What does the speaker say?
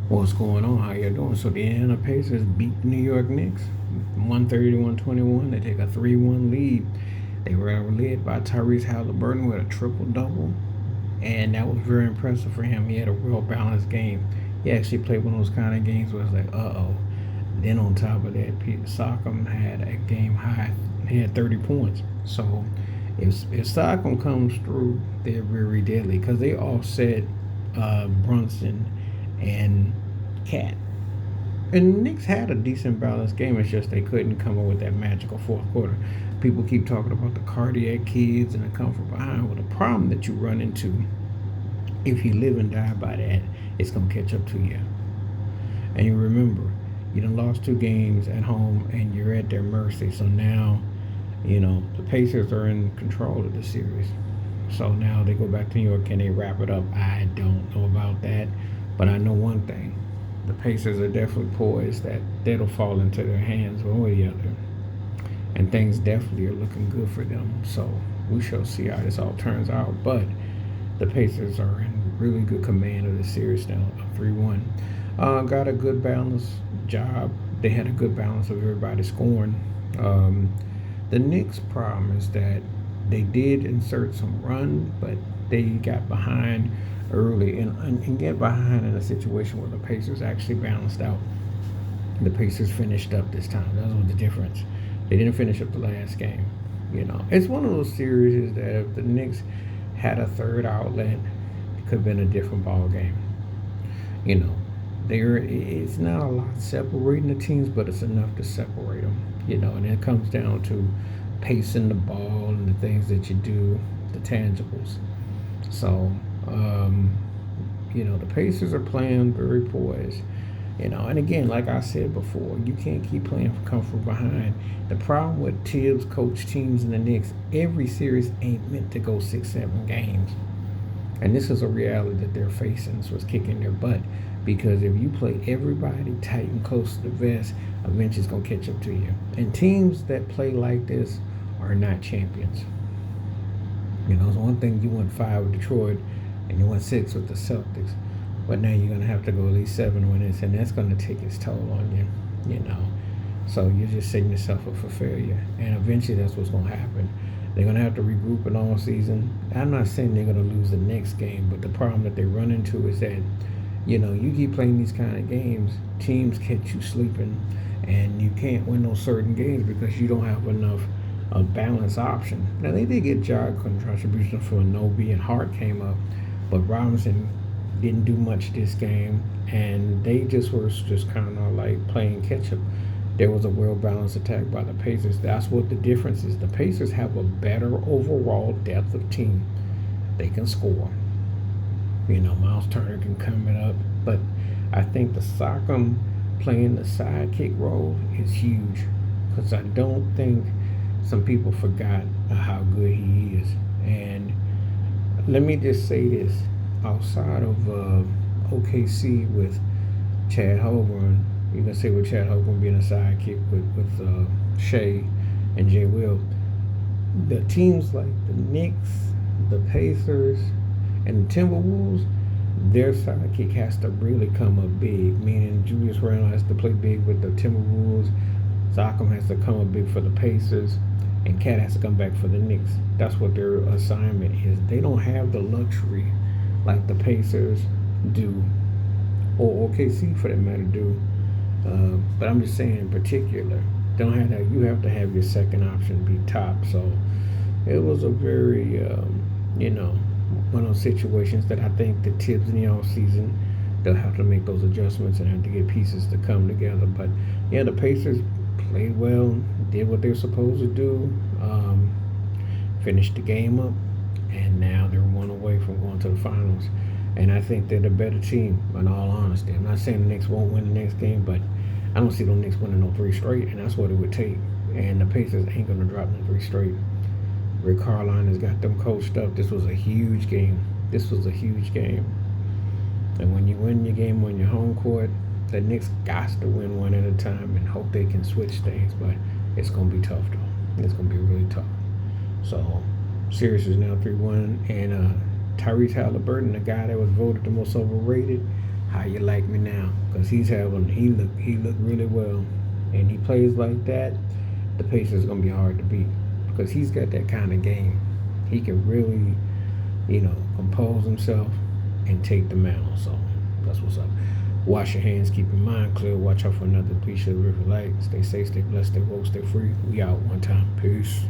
What's going on? How you doing? So the Indiana Pacers beat the New York Knicks 130 to 121. They take a 3-1 lead. They were led by Tyrese Halliburton with a triple double, and that was very impressive for him. He had a real balanced game. He actually played one of those kind of games where it's like, uh oh. Then on top of that, Pete Siakam had a game high. He had 30 points. So if Siakam comes through, they're very deadly because they offset Brunson and Cat. And the Knicks had a decent balanced game. It's just they couldn't come up with that magical fourth quarter. People keep talking about the cardiac kids and the come from behind. Well, the problem that you run into, if you live and die by that, it's gonna catch up to you. And you remember, you done lost two games at home, and you're at their mercy. So now, the Pacers are in control of the series. So now they go back to New York. Can they wrap it up? I don't know about that, but I know one thing: the Pacers are definitely poised that that'll fall into their hands one way or the other, and things definitely are looking good for them. So we shall see how this all turns out. But the Pacers are in really good command of the series now, 3-1. Got a good balance job. They had a good balance of everybody scoring. The Knicks' problem is that they did insert some run, but they got behind early and get behind in a situation where the Pacers actually balanced out. The Pacers finished up this time. That was the difference. They didn't finish up the last game. It's one of those series that if the Knicks had a third outlet, it could have been a different ball game. You know, it's not a lot separating the teams, but it's enough to separate them. And it comes down to pacing the ball and the things that you do, the tangibles. So, the Pacers are playing very poised. And again, like I said before, you can't keep playing come from behind. The problem with Tibbs coach teams in the Knicks, every series ain't meant to go 6-7 games. And this is a reality that they're facing. This was kicking their butt. Because if you play everybody tight and close to the vest, eventually it's going to catch up to you. And teams that play like this are not champions. It's one thing you went 5 with Detroit and you went 6 with the Celtics. But now you're going to have to go at least 7 wins, and that's going to take its toll on you. So you're just setting yourself up for failure. And eventually that's what's going to happen. They're going to have to regroup in all season. I'm not saying they're going to lose the next game, but the problem that they run into is that you keep playing these kind of games, teams catch you sleeping, and you can't win those certain games because you don't have enough balance option. Now, they did get job contribution for Nobi, and Hart came up, but Robinson didn't do much this game, and they just were just kind of like playing catch-up. There was a well-balanced attack by the Pacers. That's what the difference is. The Pacers have a better overall depth of team. They can score. Miles Turner can come it up. But I think the Siakam playing the sidekick role is huge because I don't think some people forgot how good he is. And let me just say this. Outside of OKC with Chad Holmgren, you can say with Chad Holmgren being a sidekick with Shea and Jay Will, the teams like the Knicks, the Pacers, and the Timberwolves, their sidekick has to really come up big, meaning Julius Randle has to play big with the Timberwolves, Siakam has to come up big for the Pacers, and Cat has to come back for the Knicks. That's what their assignment is. They don't have the luxury like the Pacers do, or OKC for that matter do. But I'm just saying in particular, don't have that. You have to have your second option be top. So it was a very, one of those situations that I think the Tibbs in the off season, they'll have to make those adjustments and have to get pieces to come together. But yeah, the Pacers played well, did what they're supposed to do, finished the game up, and now they're one away from going to the finals. And I think they're the better team, in all honesty. I'm not saying the Knicks won't win the next game, but I don't see the Knicks winning no 3 straight, and that's what it would take. And the Pacers ain't going to drop no 3 straight. Rick Carlisle has got them coached up. This was a huge game. And when you win your game on your home court, the Knicks got to win one at a time and hope they can switch things. But it's going to be tough, though. It's going to be really tough. So, series is now 3-1. And Tyrese Halliburton, the guy that was voted the most overrated, how you like me now? Because he look really well, and he plays like that. The Pacers gonna be hard to beat because he's got that kind of game. He can really, compose himself and take the mantle. So that's what's up. Wash your hands, keep your mind clear. Watch out for another Please Share the River Light. Stay safe, stay blessed, stay woke, stay free. We out one time. Peace.